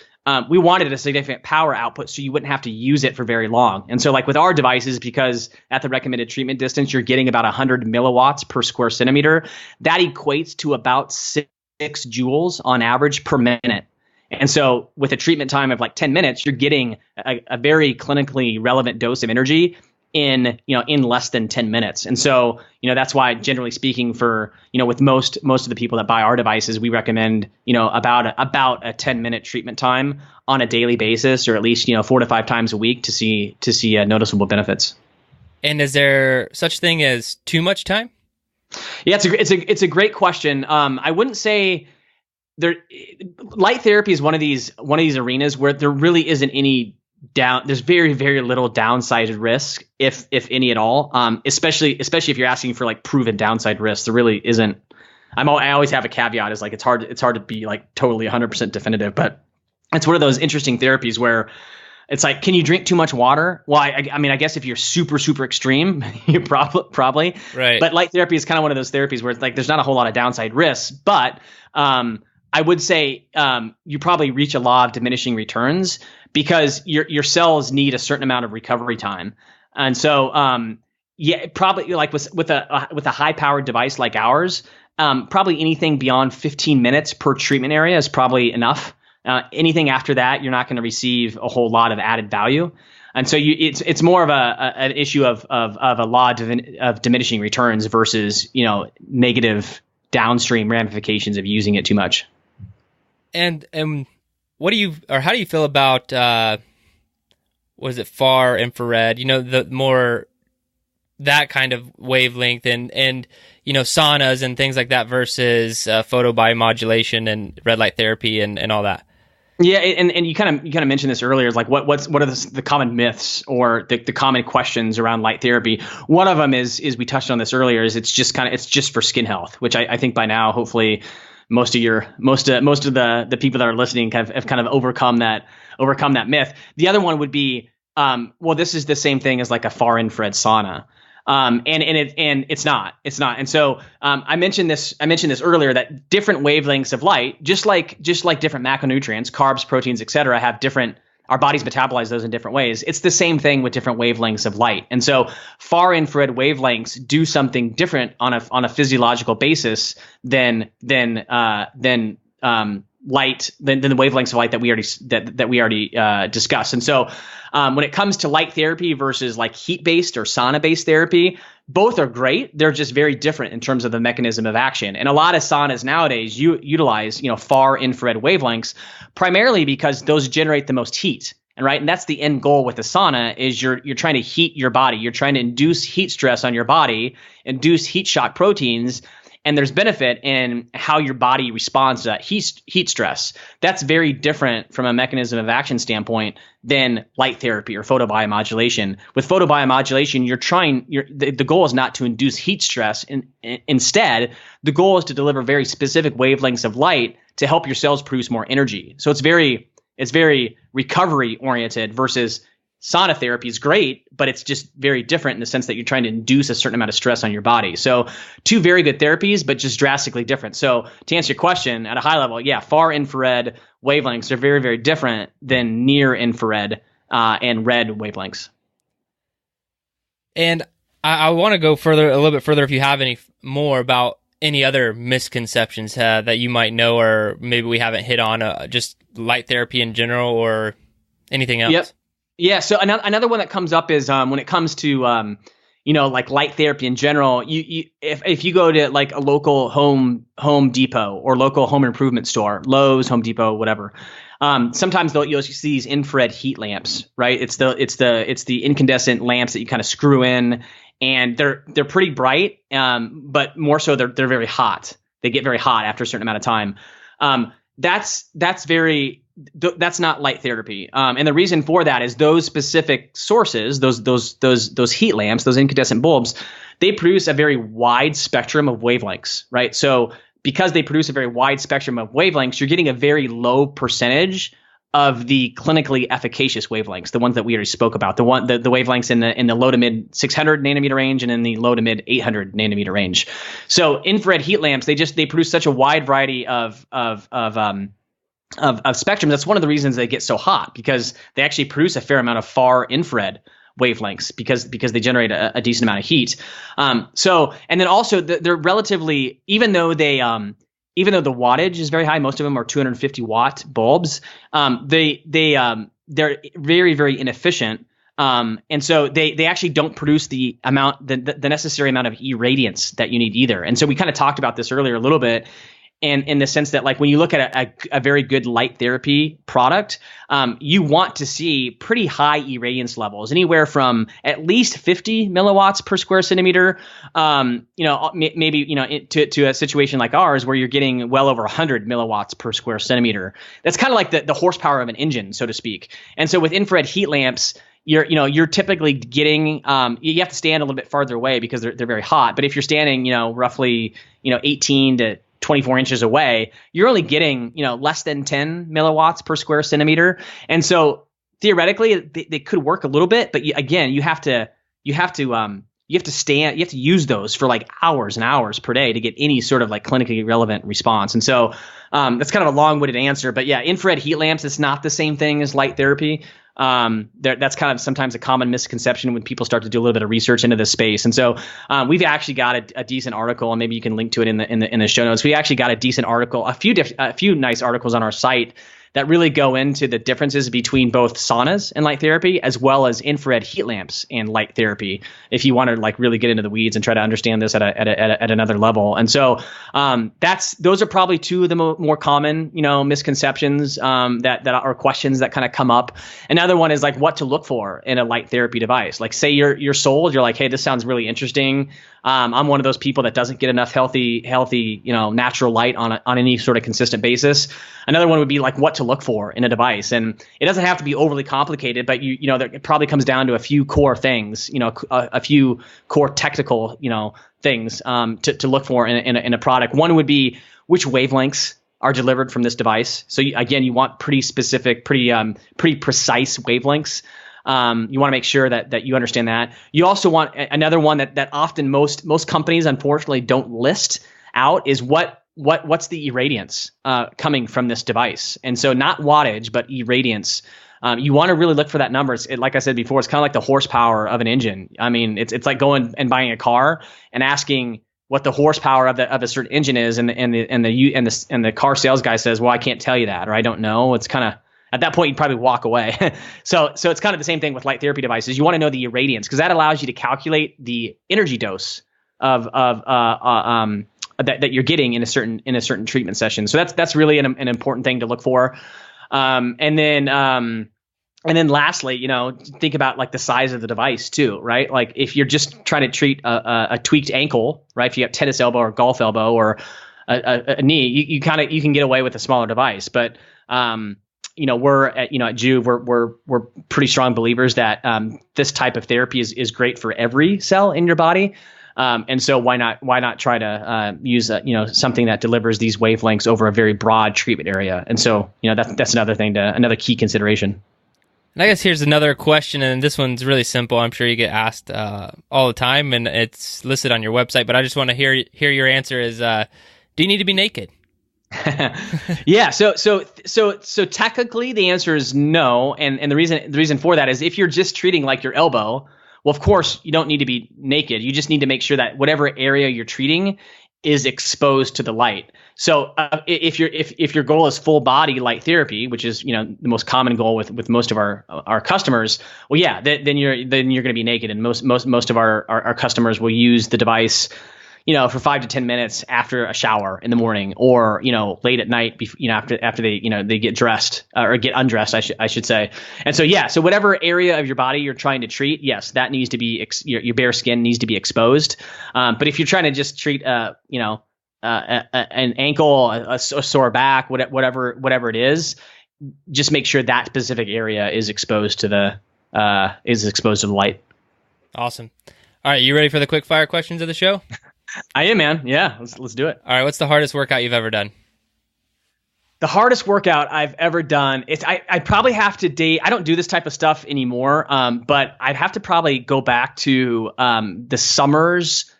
We wanted a significant power output so you wouldn't have to use it for very long. And so like with our devices, because at the recommended treatment distance, you're getting about 100 milliwatts per square centimeter, that equates to about 6 joules on average per minute. And so with a treatment time of like 10 minutes, you're getting a very clinically relevant dose of energy in less than 10 minutes. And so, that's why generally speaking for, with most of the people that buy our devices, we recommend, about a 10-minute treatment time on a daily basis, or at least, 4 to 5 times a week to see noticeable benefits.
And is there such thing as too much time?
Yeah, it's a great question. I wouldn't say light therapy is one of these arenas where there really isn't any there's very, very little downside risk, if any at all. Especially if you're asking for like proven downside risk, there really isn't I always have a caveat is like it's hard to be like totally 100% definitive, but it's one of those interesting therapies where it's like, can you drink too much water? Well, I mean, I guess if you're super, super extreme, you probably.
Right.
But light therapy is kind of one of those therapies where it's like there's not a whole lot of downside risks. But I would say you probably reach a law of diminishing returns because your cells need a certain amount of recovery time. And so, yeah, probably like with a high powered device like ours, probably anything beyond 15 minutes per treatment area is probably enough. Anything after that, you're not going to receive a whole lot of added value, and so it's more of an issue of a law of diminishing returns versus negative downstream ramifications of using it too much.
And how do you feel about was it far infrared? The more that kind of wavelength and saunas and things like that versus photobiomodulation and red light therapy and all that.
Yeah, and you kind of mentioned this earlier. Is like what are the common myths or the common questions around light therapy? One of them is we touched on this earlier. Is it's just for skin health, which I think by now hopefully most of the people that are listening have overcome that myth. The other one would be well, this is the same thing as like a far infrared sauna. And it's not. And so, I mentioned this earlier that different wavelengths of light, just like different macronutrients, carbs, proteins, et cetera, have different, our bodies metabolize those in different ways. It's the same thing with different wavelengths of light. And so far infrared wavelengths do something different on a physiological basis than light than the wavelengths of light that we already discussed. And so when it comes to light therapy versus like heat-based or sauna-based therapy, both are great. They're just very different in terms of the mechanism of action. And a lot of saunas nowadays utilize far infrared wavelengths primarily because those generate the most heat. And that's the end goal with the sauna is you're trying to heat your body. You're trying to induce heat stress on your body, induce heat shock proteins. And there's benefit in how your body responds to that heat stress. That's very different from a mechanism of action standpoint than light therapy or photobiomodulation. With photobiomodulation, the goal is not to induce heat stress. Instead, the goal is to deliver very specific wavelengths of light to help your cells produce more energy. So it's very recovery oriented versus sauna therapy is great, but it's just very different in the sense that you're trying to induce a certain amount of stress on your body. So two very good therapies, but just drastically different. So to answer your question at a high level, yeah, far infrared wavelengths are very, very different than near infrared and red wavelengths.
And I want to go a little bit further if you have any more about any other misconceptions that you might know or maybe we haven't hit on, just light therapy in general or anything else.
Yep. Yeah. So another one that comes up is when it comes to like light therapy in general. If you go to like a local Home Depot or local home improvement store, Lowe's, Home Depot, whatever. Sometimes you'll see these infrared heat lamps, right? It's the incandescent lamps that you kind of screw in, and they're pretty bright, but more so they're very hot. They get very hot after a certain amount of time. That's not light therapy. And the reason for that is those specific sources, those heat lamps, those incandescent bulbs, they produce a very wide spectrum of wavelengths, right? So because they produce a very wide spectrum of wavelengths, you're getting a very low percentage of the clinically efficacious wavelengths, the ones that we already spoke about, the wavelengths in the low to mid 600 nanometer range and in the low to mid 800 nanometer range. So infrared heat lamps, they produce such a wide variety of spectrum. That's one of the reasons they get so hot, because they actually produce a fair amount of far infrared wavelengths because they generate a decent amount of heat. And then also they're relatively, even though the wattage is very high, most of them are 250 watt bulbs. They're very, very inefficient. And so they actually don't produce the necessary amount of irradiance that you need either. And so we kind of talked about this earlier a little bit. And in the sense that, like, when you look at a very good light therapy product, you want to see pretty high irradiance levels, anywhere from at least 50 milliwatts per square centimeter, maybe, to a situation like ours where you're getting well over 100 milliwatts per square centimeter. That's kind of like the horsepower of an engine, so to speak. And so with infrared heat lamps, you're typically getting, you have to stand a little bit farther away because they're very hot. But if you're standing, roughly, 18 to 24 inches away, you're only getting, less than 10 milliwatts per square centimeter. And so theoretically they could work a little bit, but again, you have to use those for like hours and hours per day to get any sort of like clinically relevant response. And so that's kind of a long-winded answer, but yeah, infrared heat lamps is not the same thing as light therapy. That's kind of sometimes a common misconception when people start to do a little bit of research into this space. And so we've actually got a decent article, and maybe you can link to it in the show notes. We actually got a decent article, a few nice articles on our site that really go into the differences between both saunas and light therapy, as well as infrared heat lamps and light therapy, if you want to like really get into the weeds and try to understand this at another level. And so those are probably two of the more common, misconceptions that are questions that kind of come up. Another one is like what to look for in a light therapy device. Like say you're sold, you're like, hey, this sounds really interesting. I'm one of those people that doesn't get enough healthy, natural light on any sort of consistent basis. Another one would be like what to look for in a device. And it doesn't have to be overly complicated, but it probably comes down to a few core things, a few core technical, things to look for in a product. One would be which wavelengths are delivered from this device. So you want pretty specific, pretty precise wavelengths. You want to make sure that you understand that. You also want another one that often most companies unfortunately don't list out is what's the irradiance coming from this device. And so not wattage, but irradiance. You want to really look for that number. Like I said before, it's kind of like the horsepower of an engine. I mean, it's like going and buying a car and asking what the horsepower of a certain engine is, and the car sales guy says, well, I can't tell you that, or I don't know. It's kind of, at that point, you'd probably walk away. So it's kind of the same thing with light therapy devices. You want to know the irradiance because that allows you to calculate the energy dose of that you're getting in a certain treatment session. So that's really an important thing to look for. And then lastly, think about like the size of the device too, right? Like if you're just trying to treat a tweaked ankle, right? If you have tennis elbow or golf elbow or a knee, you can get away with a smaller device, but we're at Joovv, we're pretty strong believers that this type of therapy is great for every cell in your body. And so why not try to use something that delivers these wavelengths over a very broad treatment area? And so that's another key consideration.
And I guess here's another question, and this one's really simple. I'm sure you get asked all the time, and it's listed on your website. But I just want to hear your answer. Is do you need to be naked?
Yeah. So technically the answer is no. And the reason for that is if you're just treating like your elbow, well, of course you don't need to be naked. You just need to make sure that whatever area you're treating is exposed to the light. So if your goal is full body light therapy, which is the most common goal with most of our customers, well, yeah, then you're going to be naked, and most of our customers will use the device for 5 to 10 minutes after a shower in the morning, or late at night, after they get dressed or get undressed, I should say. And so so whatever area of your body you're trying to treat, yes, that needs to be your bare skin needs to be exposed. But if you're trying to just treat an ankle, a sore back, whatever it is, just make sure that specific area is exposed to the light.
Awesome. All right, you ready for the quick fire questions of the show?
I am, man. Yeah, let's do it.
All right, what's the hardest workout you've ever done?
The hardest workout I've ever done, I probably have to date. I don't do this type of stuff anymore, but I'd have to probably go back to the summers.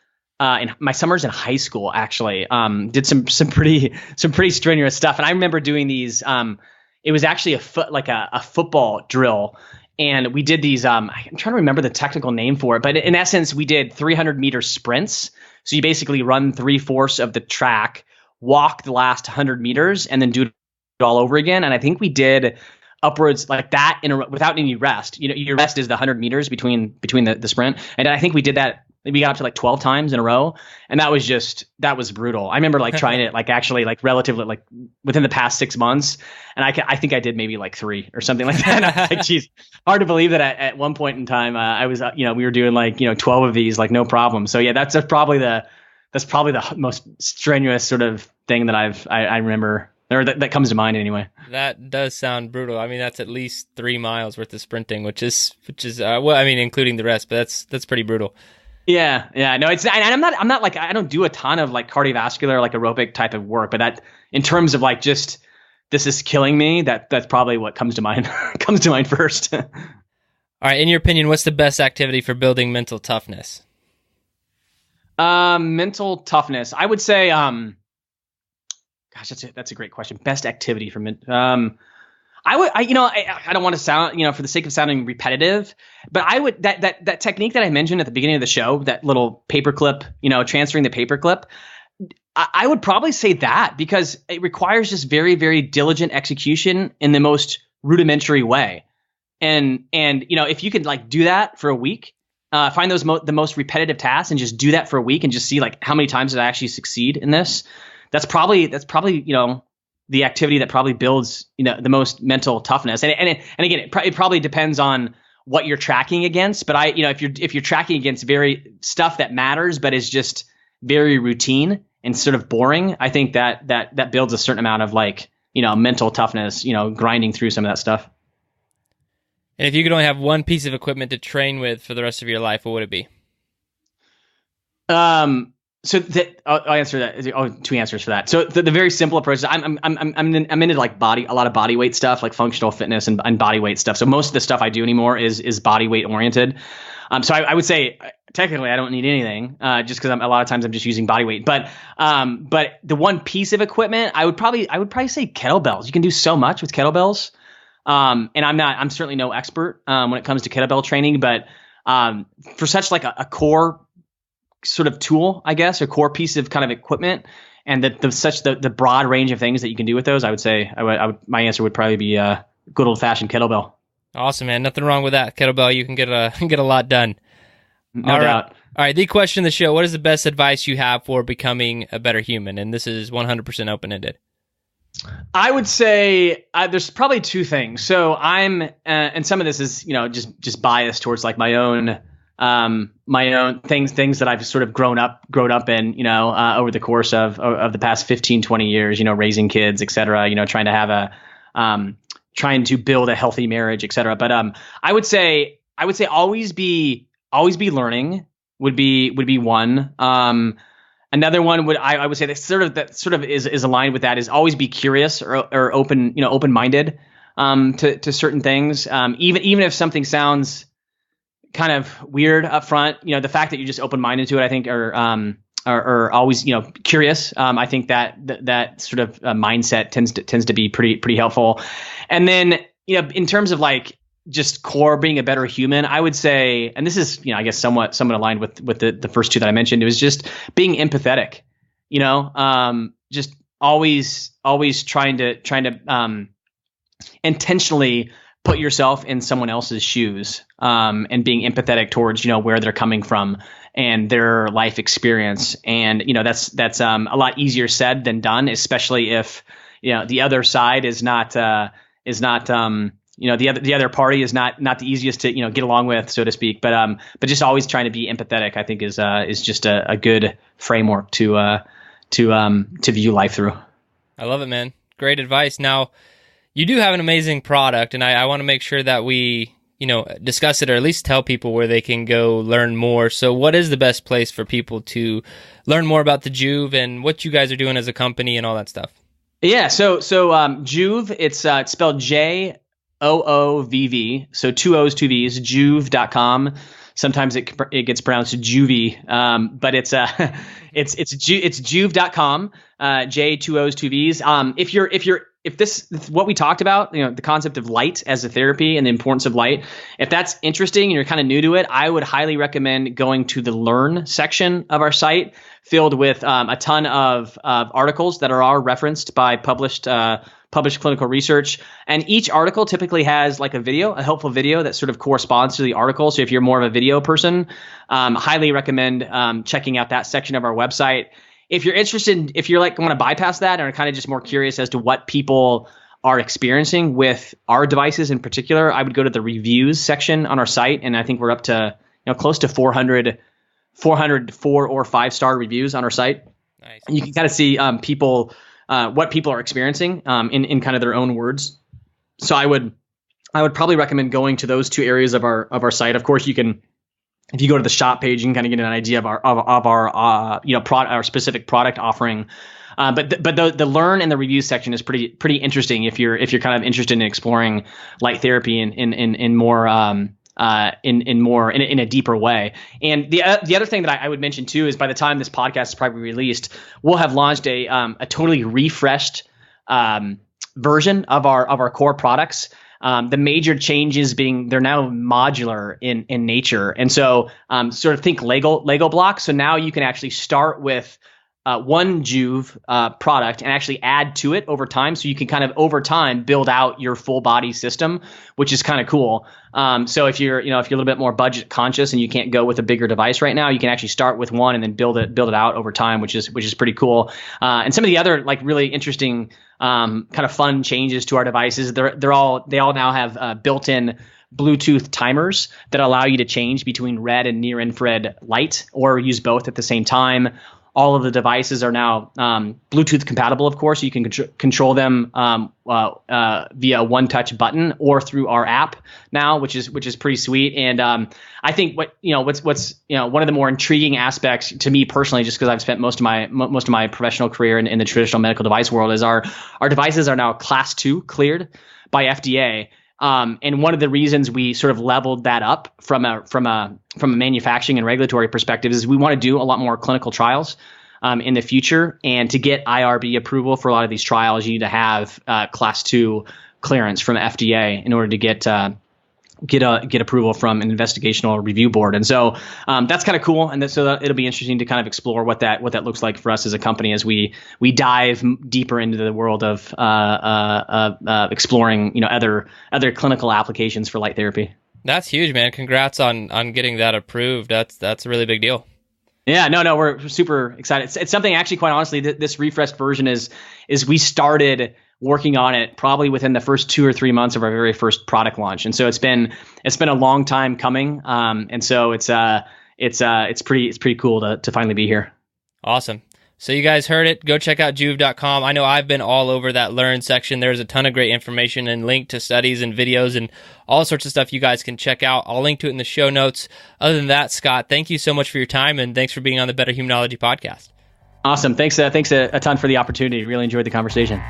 In my summers in high school, actually, did some pretty strenuous stuff. And I remember doing these. It was actually a football drill, and we did these. I'm trying to remember the technical name for it, but in essence, we did 300-meter sprints. So you basically run 3/4 of the track, walk the last 100 meters, and then do it all over again. And I think we did upwards like that without any rest. Your rest is the 100 meters between the sprint, and I think we did that. We got up to like 12 times in a row. And that was brutal. I remember like trying it actually relatively within the past 6 months. And I think I did maybe like 3 or something like that. And I was like, geez, hard to believe that at one point in time, I was, we were doing 12 of these, no problem. So yeah, that's probably the most strenuous sort of thing that I remember, or that comes to mind anyway.
That does sound brutal. I mean, that's at least 3 miles worth of sprinting, which is including the rest, but that's pretty brutal.
Yeah. No, it's, and I'm not like, I don't do a ton of like cardiovascular, like aerobic type of work, but that in terms of like just, this is killing me, that's probably what comes to mind, comes to mind first.
All right. In your opinion, what's the best activity for building mental toughness?
Mental toughness. I would say, gosh, that's a great question. Best activity for I don't want to sound, for the sake of sounding repetitive, but I would, that technique that I mentioned at the beginning of the show, that little paperclip, transferring the paperclip, I would probably say that, because it requires just very, very diligent execution in the most rudimentary way. And if you could like do that for a week, find the most repetitive tasks and just do that for a week and just see like how many times did I actually succeed in this. That's probably the activity that probably builds the most mental toughness. And again, it probably depends on what you're tracking against. But if you're tracking against very stuff that matters but is just very routine and sort of boring, I think that builds a certain amount of like mental toughness. Grinding through some of that stuff.
And if you could only have one piece of equipment to train with for the rest of your life, what would it be?
So I'll answer that. Oh, two answers for that. So the very simple approach is I'm into like a lot of body weight stuff, like functional fitness and body weight stuff. So most of the stuff I do anymore is body weight oriented. So I would say technically I don't need anything, just because a lot of times I'm just using body weight. But the one piece of equipment I would probably say kettlebells. You can do so much with kettlebells. And I'm certainly no expert when it comes to kettlebell training, but for such like a core sort of tool, I guess, a core piece of kind of equipment, and the broad range of things that you can do with those, I would say my answer would probably be a good old fashioned kettlebell.
Awesome, man. Nothing wrong with that. Kettlebell, you can get a lot done.
No doubt.
All right. The question of the show: what is the best advice you have for becoming a better human? And this is 100% open ended.
I would say there's probably two things. So I'm, and some of this is just biased towards like my own things that I've sort of grown up in, over the course of the past 15, 20 years, raising kids, et cetera, trying to have trying to build a healthy marriage, et cetera. But I would say always be learning would be one. Another one I would say that sort of is aligned with that is always be curious or open-minded to certain things. Even if something sounds kind of weird up front, the fact that you're just open-minded to it, I think, are always, curious. I think that sort of mindset tends to be pretty helpful. And then, in terms of like just core being a better human, I would say, and this is, I guess somewhat aligned with the first two that I mentioned, it was just being empathetic, just always trying to intentionally put yourself in someone else's shoes, and being empathetic towards, where they're coming from and their life experience. And, that's a lot easier said than done, especially if, the other side is not, the other party is not the easiest to, get along with, so to speak. But just always trying to be empathetic, I think is just a good framework to view life through.
I love it, man. Great advice. Now, you do have an amazing product, and I want to make sure that we, discuss it, or at least tell people where they can go learn more. So what is the best place for people to learn more about the Joovv and what you guys are doing as a company and all that stuff? Yeah.
So Joovv, it's spelled Joovv. So 2 O's, 2 V's, Joovv.com. Sometimes it gets pronounced Joovy, but it's Joovv.com. J, 2 O's, 2 V's. If this what we talked about, the concept of light as a therapy and the importance of light, if that's interesting and you're kind of new to it, I would highly recommend going to the Learn section of our site, filled with a ton of articles that are all referenced by published clinical research. And each article typically has like a helpful video that sort of corresponds to the article. So if you're more of a video person, highly recommend checking out that section of our website. If you're interested, if you're like want to bypass that and are kind of just more curious as to what people are experiencing with our devices in particular, I would go to the reviews section on our site. And I think we're up to close to 400 4 or 5 star reviews on our site.
Nice.
And you can kind of see what people are experiencing in kind of their own words. So I would probably recommend going to those two areas of our site. Of course, you can if you go to the shop page, you can kind of get an idea of our our specific product offering. But the learn and the review section is pretty interesting if you're kind of interested in exploring light therapy in more in a deeper way. And the other thing that I would mention too is by the time this podcast is probably released, we'll have launched a totally refreshed version of our core products. The major changes being they're now modular in nature, and so sort of think Lego blocks. So now you can actually start with one Joovv product and actually add to it over time. So you can kind of over time build out your full body system, which is kind of cool. So if you're a little bit more budget conscious and you can't go with a bigger device right now, you can actually start with one and then build it out over time, which is pretty cool. And some of the other like really interesting kind of fun changes to our devices, they all now have built-in Bluetooth timers that allow you to change between red and near infrared light or use both at the same time. All of the devices are now Bluetooth compatible, of course. So you can control them via one touch button or through our app now, which is pretty sweet. And I think what's one of the more intriguing aspects to me personally, just because I've spent most of my professional career in the traditional medical device world, is our devices are now Class 2 cleared by FDA. And one of the reasons we sort of leveled that up from a manufacturing and regulatory perspective is we want to do a lot more clinical trials in the future. And to get IRB approval for a lot of these trials, you need to have Class 2 clearance from FDA in order to get approval from an investigational review board. And so that's kind of cool. And so it'll be interesting to kind of explore what that looks like for us as a company as we dive deeper into the world of exploring, other clinical applications for light therapy.
That's huge, man. Congrats on getting that approved. That's a really big deal.
Yeah, no, we're super excited. It's something actually, quite honestly, this refreshed version is we started working on it probably within the first 2 or 3 months of our very first product launch, and so it's been a long time coming. And so it's pretty cool to finally be here.
Awesome. So you guys heard it. Go check out Joovv.com. I know I've been all over that learn section. There's a ton of great information and link to studies and videos and all sorts of stuff you guys can check out. I'll link to it in the show notes. Other than that, Scott, thank you so much for your time, and thanks for being on the Better Humanology podcast.
Awesome. Thanks a ton for the opportunity. Really enjoyed the conversation.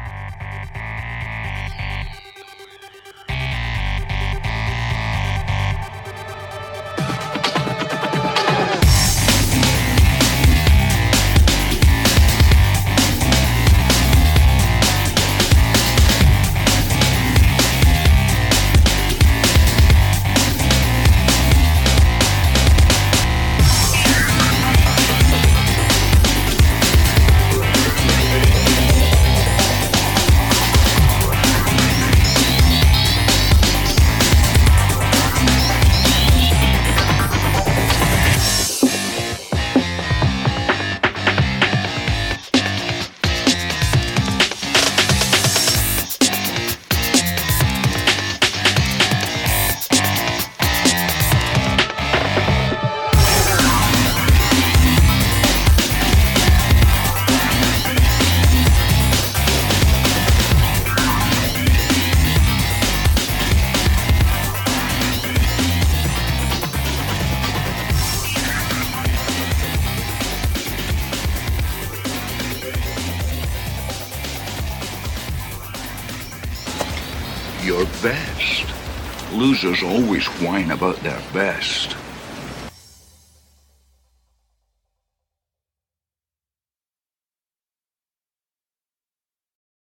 Your best. Losers always whine about their best.